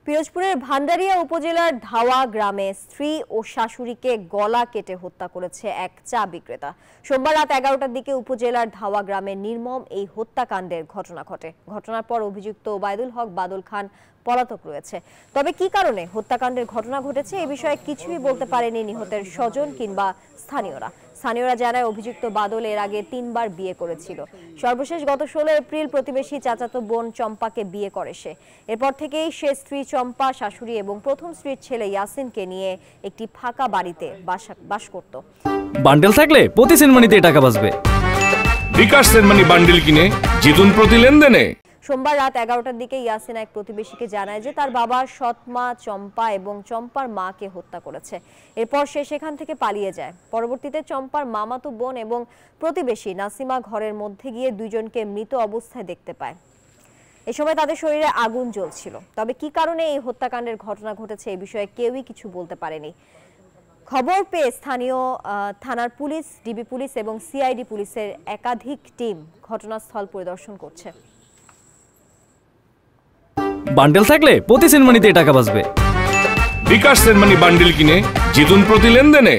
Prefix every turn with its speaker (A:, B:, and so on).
A: পিরোজপুরের ভান্ডারিয়া উপজেলার ধাওয়া গ্রামে স্ত্রী ও শাশুড়িকে গলা কেটে হত্যা করেছে এক চা বিক্রেতা। সোমবার রাত 11টার দিকে উপজেলার ধাওয়া গ্রামে নির্মম এই হত্যাকাণ্ডের ঘটনা ঘটে। ঘটনার পর অভিযুক্ত ওবায়দুল হক বাদল খান পলাতক রয়েছে। তবে কি কারণে হত্যাকাণ্ডের ঘটনা ঘটেছে এই বিষয়ে কিছুই বলতে পারেনি নিহতের স্বজন কিংবা স্থানীয়রা। স্থানীয়রা জানায় অভিযুক্ত বাদল এর আগে 3বার বিয়ে করেছিল। সর্বশেষ গত 16 এপ্রিল প্রতিবেশী চাচাতো বোন চম্পাকে বিয়ে করে সে। এরপর থেকেই সে স্ত্রী চম্পা, শাশুড়ি এবং প্রথম স্ত্রীর ছেলে ইয়াসিনকে নিয়ে একটি ফাঁকা বাড়িতে বাস করত।
B: বান্ডেল থাকলে প্রতি সেনমানিতে টাকা বাঁচবে।
C: বিকাশ সেনমানি বান্ডেল কিনে জিতুন প্রতি লেনদেনে।
A: সোমবার রাত 11টার দিকে ইয়াসিন এক প্রতিবেশীকে জানায় যে তার বাবার সৎ মা চম্পা এবং চম্পার মাকে হত্যা করেছে। এরপর সে সেখান থেকে পালিয়ে যায়। পরবর্তীতে চম্পার মামাতো বোন এবং প্রতিবেশী নাসিমা ঘরের মধ্যে গিয়ে দুজনকে মৃত অবস্থায় দেখতে পায়। এ সময় তাদের শরীরে আগুন জ্বলছিল। তবে কি কারণে এই হত্যাকাণ্ডের ঘটনা ঘটেছে এই বিষয়ে কেউই কিছু বলতে পারেনি। খবর পেয়ে স্থানীয় থানার পুলিশ, ডিবি পুলিশ এবং সিআইডি পুলিশের একাধিক টিম ঘটনাস্থল পরিদর্শন করছে।
B: বান্ডেল থাকলে প্রতি সেনমানিতে টাকা বাঁচবে।
C: বিকাশ সেনমানি বান্ডেল কিনে জিতুন প্রতি লেনদেনে।